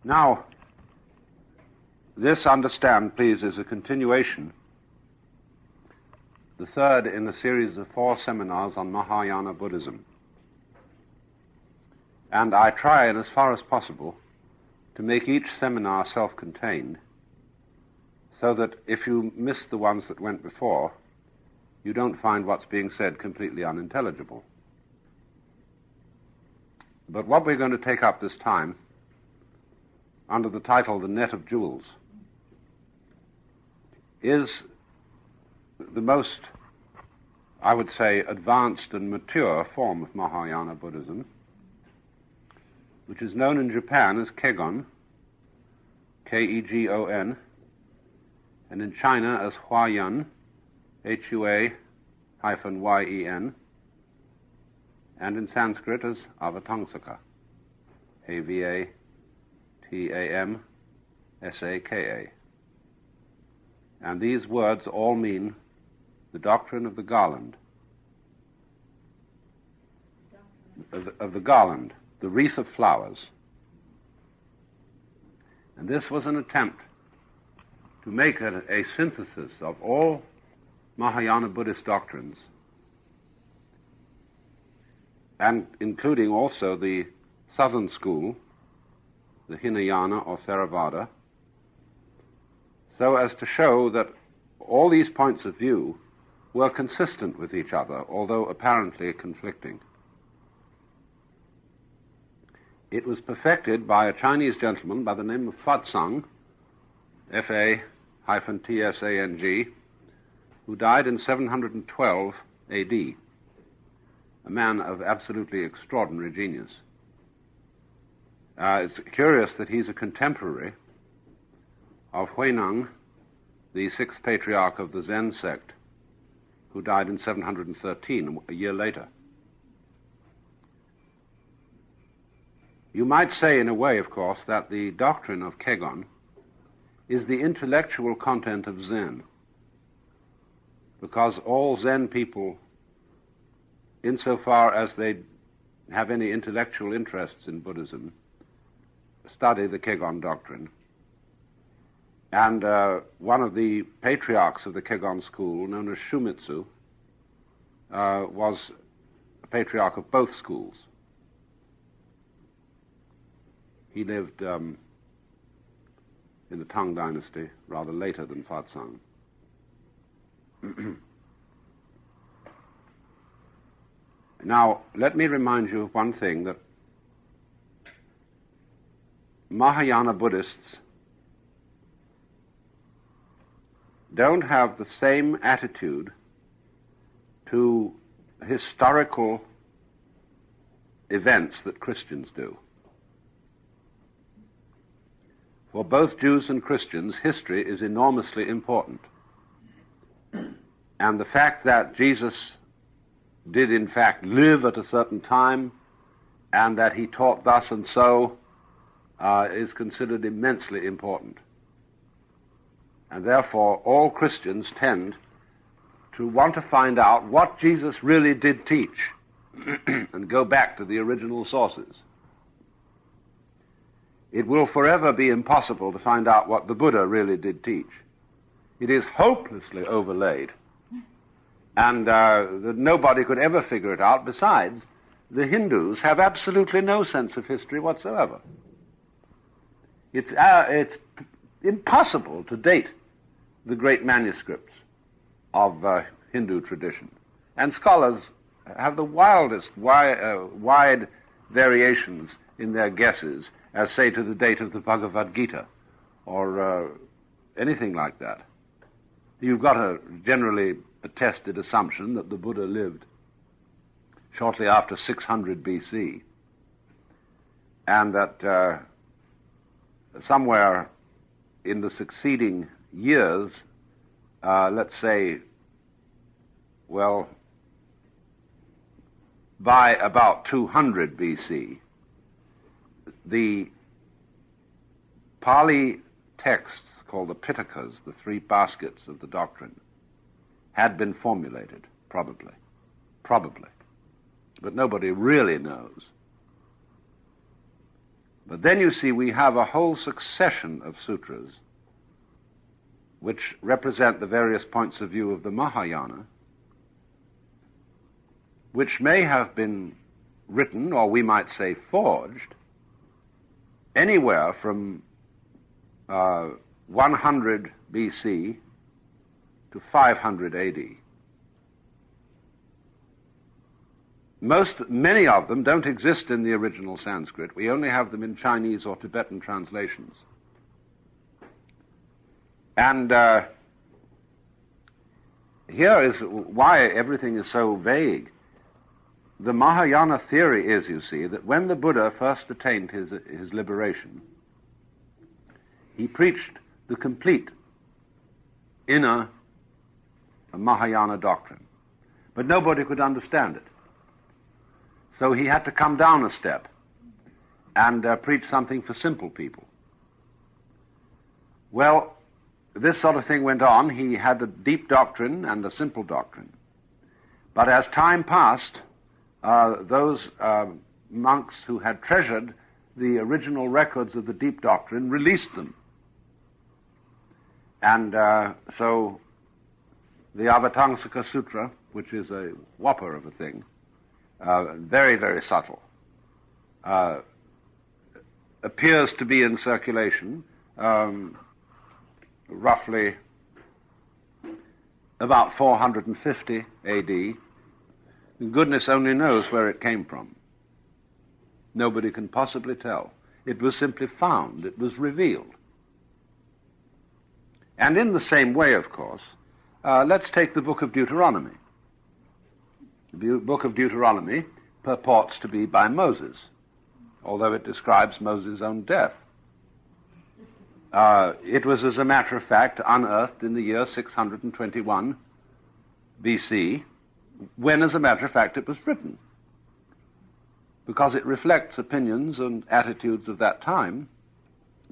Now, this, understand, please, is a continuation, the third in a series of 4 seminars on Mahayana Buddhism. And I try, as far as possible, to make each seminar self-contained, so that if you miss the ones that went before, you don't find what's being said completely unintelligible. But what we're going to take up this time, under the title The Net of Jewels, is the most, I would say, advanced and mature form of Mahayana Buddhism, which is known in Japan as Kegon, K-E-G-O-N, and in China as Huayan, H-U-A-Y-E-N, and in Sanskrit as Avatamsaka, A-V-A-T-A-M-S-A-K-A. And these words all mean the doctrine of the garland, of the garland, the wreath of flowers. And this was an attempt to make a synthesis of all Mahayana Buddhist doctrines, and including also the southern school, the Hinayana or Theravada, so as to show that all these points of view were consistent with each other, although apparently conflicting. It was perfected by a Chinese gentleman by the name of Fatsang, F-A-T-S-A-N-G, who died in 712 A.D., a man of absolutely extraordinary genius. It's curious that he's a contemporary of Huineng, the sixth patriarch of the Zen sect, who died in 713, a year later. You might say, in a way, of course, that the doctrine of Kegon is the intellectual content of Zen, because all Zen people, insofar as they have any intellectual interests in Buddhism, study the Kegon doctrine. And one of the patriarchs of the Kegon school, known as Shumitsu, was a patriarch of both schools. He lived in the Tang dynasty rather later than Fatsang. Now, let me remind you of one thing, that Mahayana Buddhists don't have the same attitude to historical events that Christians do. For both Jews and Christians, history is enormously important. And the fact that Jesus did in fact live at a certain time, and that he taught thus and so, is considered immensely important. And therefore, all Christians tend to want to find out what Jesus really did teach and go back to the original sources. It will forever be impossible to find out what the Buddha really did teach. It is hopelessly overlaid, and that nobody could ever figure it out. Besides, the Hindus have absolutely no sense of history whatsoever. It's impossible to date the great manuscripts of Hindu tradition. And scholars have the wildest wide variations in their guesses as, say, to the date of the Bhagavad Gita, or anything like that. You've got a generally attested assumption that the Buddha lived shortly after 600 BC, and that somewhere in the succeeding years, let's say, well, by about 200 BC, the Pali texts called the Pitakas, the three baskets of the doctrine, had been formulated, probably. But nobody really knows. But then you see we have a whole succession of sutras which represent the various points of view of the Mahayana, which may have been written, or we might say forged, anywhere from 100 BC to 500 AD. Many of them don't exist in the original Sanskrit. We only have them in Chinese or Tibetan translations. And here is why everything is so vague. The Mahayana theory is, you see, that when the Buddha first attained his liberation, he preached the complete inner Mahayana doctrine. But nobody could understand it. So he had to come down a step and preach something for simple people. Well, this sort of thing went on. He had a deep doctrine and a simple doctrine. But as time passed, those monks who had treasured the original records of the deep doctrine released them. And so the Avatamsaka Sutra, which is a whopper of a thing, very, very subtle, appears to be in circulation roughly about 450 AD. Goodness only knows where it came from. Nobody can possibly tell. It was simply found. It was revealed. And in the same way, of course, let's take the Book of Deuteronomy. The Book of Deuteronomy purports to be by Moses, although it describes Moses' own death. It was, as a matter of fact, unearthed in the year 621 BC, when, as a matter of fact, it was written, because it reflects opinions and attitudes of that time,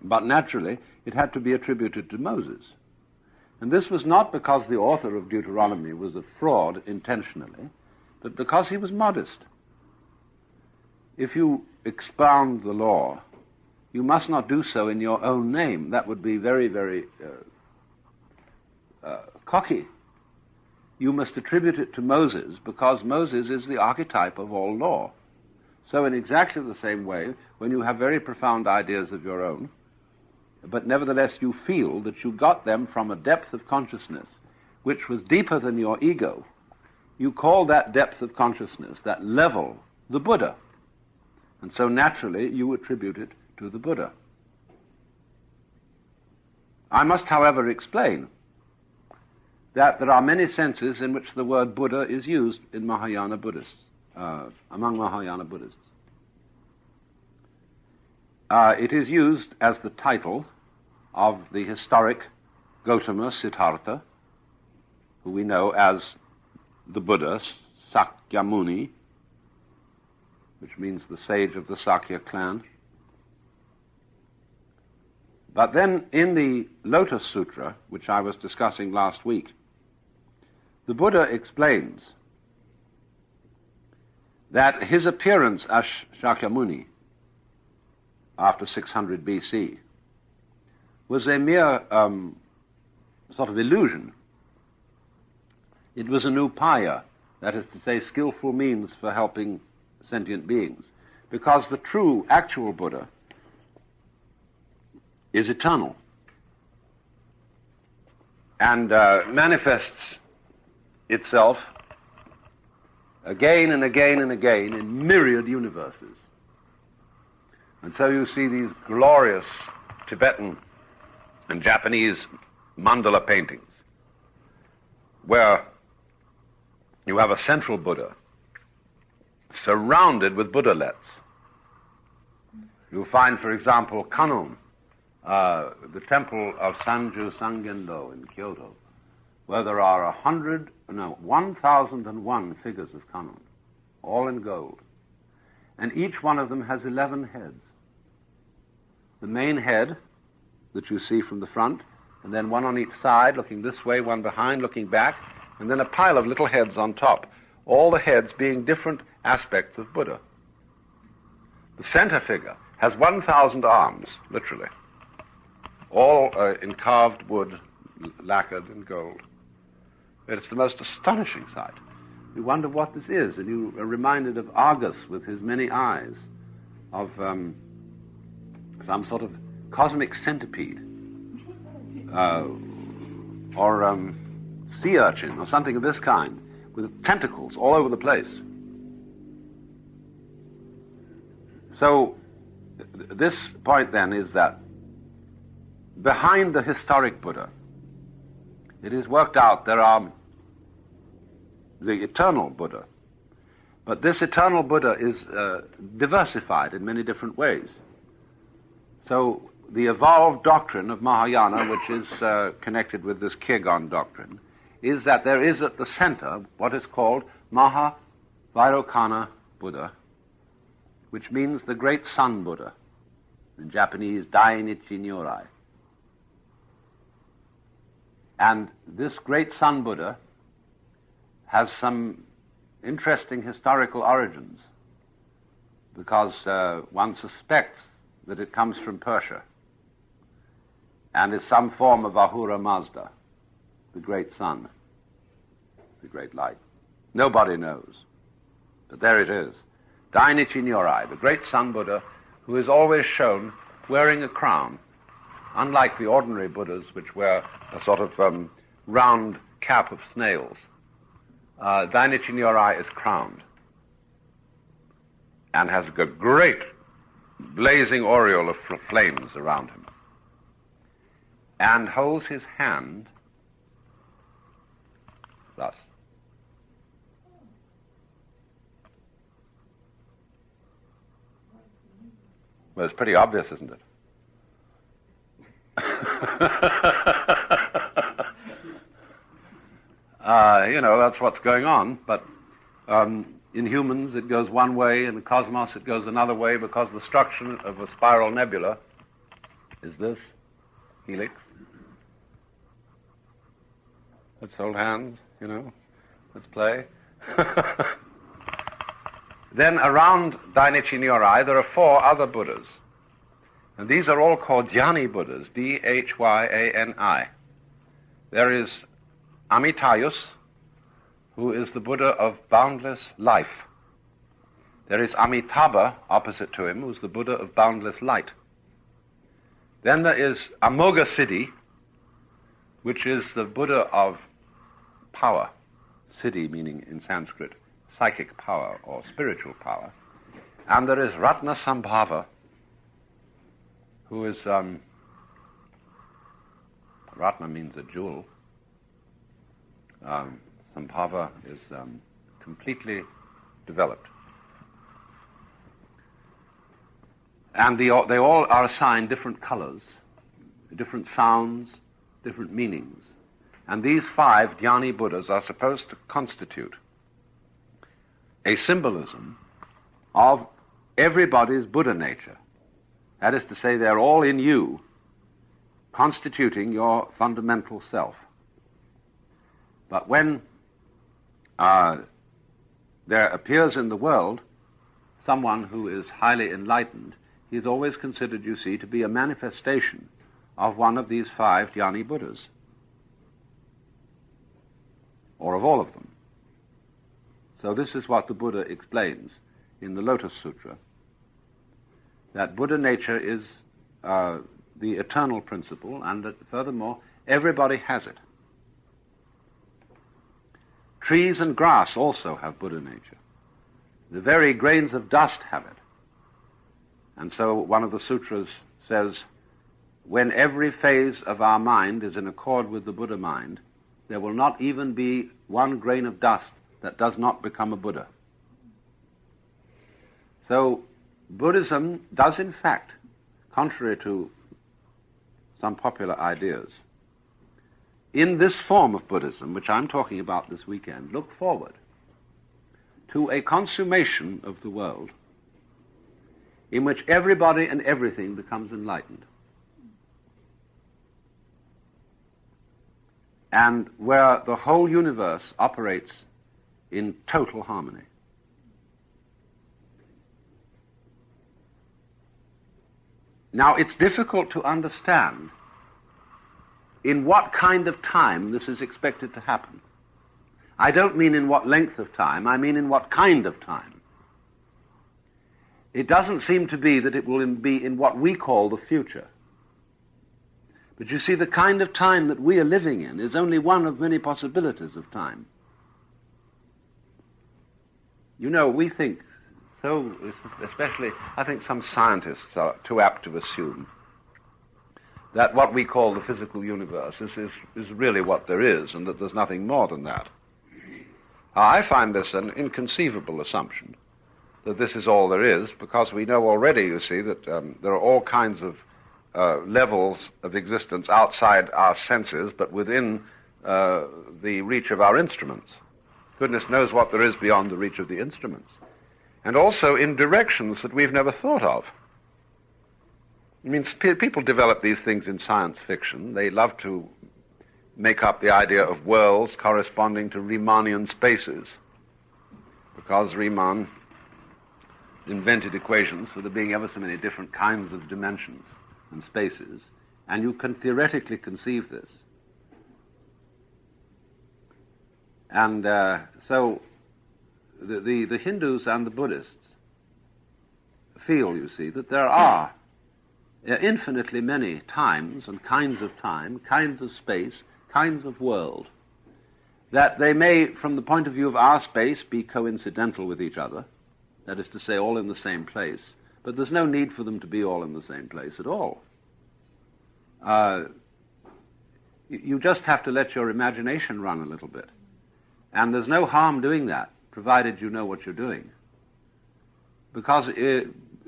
but naturally it had to be attributed to Moses. And this was not because the author of Deuteronomy was a fraud intentionally, but because he was modest. If you expound the law, you must not do so in your own name. That would be very, very cocky. You must attribute it to Moses, because Moses is the archetype of all law. So in exactly the same way, when you have very profound ideas of your own, but nevertheless you feel that you got them from a depth of consciousness which was deeper than your ego, you call that depth of consciousness, that level, the Buddha. And so naturally you attribute it to the Buddha. I must, however, explain that there are many senses in which the word Buddha is used in Mahayana Buddhists, among Mahayana Buddhists. It is used as the title of the historic Gautama Siddhartha, who we know as the Buddha, Sakyamuni, which means the sage of the Sakya clan. But then in the Lotus Sutra, which I was discussing last week, the Buddha explains that his appearance as Shakyamuni after 600 BC was a mere sort of illusion. It was an upaya, that is to say, skillful means for helping sentient beings, because the true, actual Buddha is eternal and manifests itself again and again and again in myriad universes. And so you see these glorious Tibetan and Japanese mandala paintings where you have a central Buddha surrounded with Buddhalets. You find, for example, Kannon, the temple of Sanju Sangendo in Kyoto, where there are 1,001 figures of Kannon, all in gold. And each one of them has 11 heads. The main head that you see from the front, and then one on each side, looking this way, one behind, looking back, and then a pile of little heads on top, all the heads being different aspects of Buddha. The center figure has 1,000 arms, literally, all in carved wood, lacquered in gold. It's the most astonishing sight. You wonder what this is, and you are reminded of Argus with his many eyes, of some sort of cosmic centipede, or sea urchin, or something of this kind, with tentacles all over the place. So, this point then is that behind the historic Buddha, it is worked out there are the eternal Buddha. But this eternal Buddha is diversified in many different ways. So the evolved doctrine of Mahayana, which is connected with this Kiergon doctrine, is that there is at the center what is called Mahavairocana Buddha, which means the great sun Buddha. In Japanese, Dainichi Nyorai. And this great sun Buddha has some interesting historical origins, because one suspects that it comes from Persia and is some form of Ahura Mazda, the great sun, the great light. Nobody knows, but there it is. Dainichi Nyorai, the great sun Buddha, who is always shown wearing a crown, unlike the ordinary Buddhas, which wear a sort of round cap of snails. Dainichi Nyorai is crowned and has a great blazing aureole of flames around him, and holds his hand thus. Well, it's pretty obvious, isn't it? That's what's going on, but in humans it goes one way, in the cosmos it goes another way, because the structure of a spiral nebula is this helix. Let's hold hands, let's play. Then around Dainichi Nyorai there are 4 other Buddhas, and these are all called Dhyani Buddhas, Dhyani. There is Amitayus, who is the Buddha of boundless life. There is Amitabha, opposite to him, who's the Buddha of boundless light. Then there is Amoghasiddhi, which is the Buddha of power. Siddhi meaning in Sanskrit psychic power or spiritual power. And there is Ratnasambhava, who is, Ratna means a jewel. Sambhava is completely developed. And they all are assigned different colors, different sounds, different meanings. And these 5 Dhyani Buddhas are supposed to constitute a symbolism of everybody's Buddha nature. That is to say, they're all in you, constituting your fundamental self. But when there appears in the world someone who is highly enlightened, he is always considered, you see, to be a manifestation of one of these 5 Dhyani Buddhas, or of all of them. So this is what the Buddha explains in the Lotus Sutra, that Buddha nature is the eternal principle, and that furthermore everybody has it. Trees and grass also have Buddha nature. The very grains of dust have it. And so one of the sutras says, when every phase of our mind is in accord with the Buddha mind, there will not even be one grain of dust that does not become a Buddha. So Buddhism does in fact, contrary to some popular ideas, in this form of Buddhism, which I'm talking about this weekend, look forward to a consummation of the world in which everybody and everything becomes enlightened, and where the whole universe operates in total harmony. Now, it's difficult to understand in what kind of time this is expected to happen. I don't mean in what length of time, I mean in what kind of time. It doesn't seem to be that it will be in what we call the future. But you see, the kind of time that we are living in is only one of many possibilities of time. You know, we think so, especially, I think some scientists are too apt to assume that what we call the physical universe is really what there is, and that there's nothing more than that. I find this an inconceivable assumption, that this is all there is, because we know already, you see, that there are all kinds of levels of existence outside our senses, but within the reach of our instruments. Goodness knows what there is beyond the reach of the instruments. And also in directions that we've never thought of. I mean, people develop these things in science fiction. They love to make up the idea of worlds corresponding to Riemannian spaces, because Riemann invented equations for there being ever so many different kinds of dimensions and spaces, and you can theoretically conceive this. And so the Hindus and the Buddhists feel, you see, that there are infinitely many times and kinds of time, kinds of space, kinds of world, that they may, from the point of view of our space, be coincidental with each other, that is to say, all in the same place, but there's no need for them to be all in the same place at all. You just have to let your imagination run a little bit. And there's no harm doing that, provided you know what you're doing. Because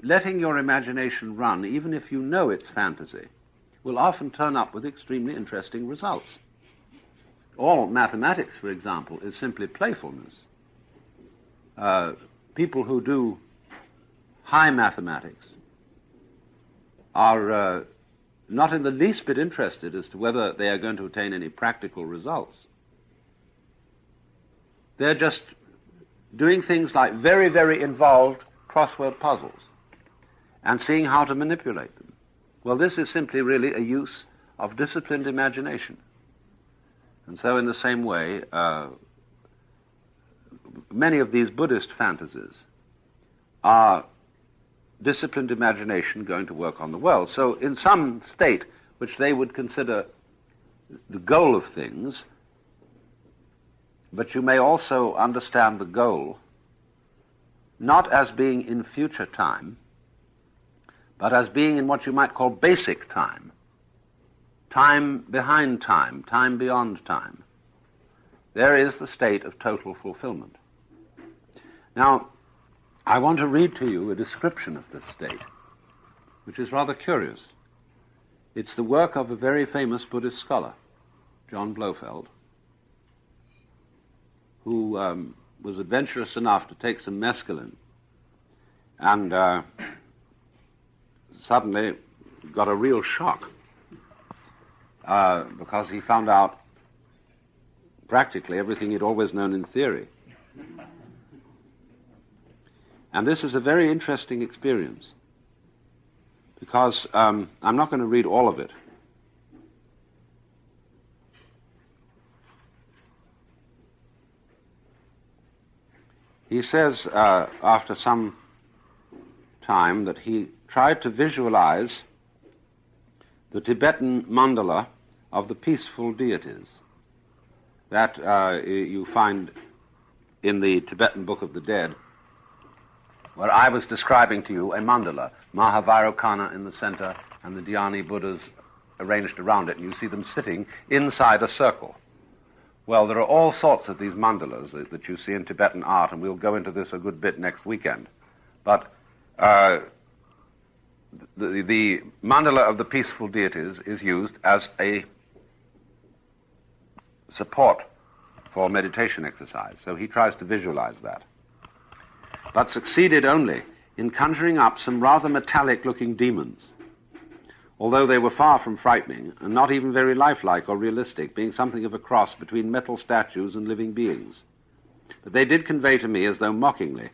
letting your imagination run, even if you know it's fantasy, will often turn up with extremely interesting results. All mathematics, for example, is simply playfulness. People who do high mathematics are not in the least bit interested as to whether they are going to attain any practical results. They're just doing things like very, very involved crossword puzzles and seeing how to manipulate them. Well, this is simply really a use of disciplined imagination. And so in the same way, many of these Buddhist fantasies are disciplined imagination going to work on the world. So in some state which they would consider the goal of things, but you may also understand the goal not as being in future time, but as being in what you might call basic time. Time behind time, time beyond time. There is the state of total fulfillment. Now, I want to read to you a description of this state, which is rather curious. It's the work of a very famous Buddhist scholar, John Blofeld, who was adventurous enough to take some mescaline and suddenly got a real shock because he found out practically everything he'd always known in theory. And this is a very interesting experience because I'm not going to read all of it. He says after some time that he tried to visualize the Tibetan mandala of the peaceful deities that you find in the Tibetan Book of the Dead, where I was describing to you a mandala, Mahavairocana in the center and the Dhyani Buddhas arranged around it, and you see them sitting inside a circle. Well, there are all sorts of these mandalas that you see in Tibetan art, and we'll go into this a good bit next weekend. But the mandala of the peaceful deities is used as a support for meditation exercise. So he tries to visualize that, but succeeded only in conjuring up some rather metallic-looking demons, although they were far from frightening and not even very lifelike or realistic, being something of a cross between metal statues and living beings. But they did convey to me, as though mockingly,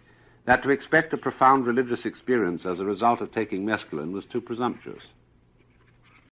that to expect a profound religious experience as a result of taking mescaline was too presumptuous.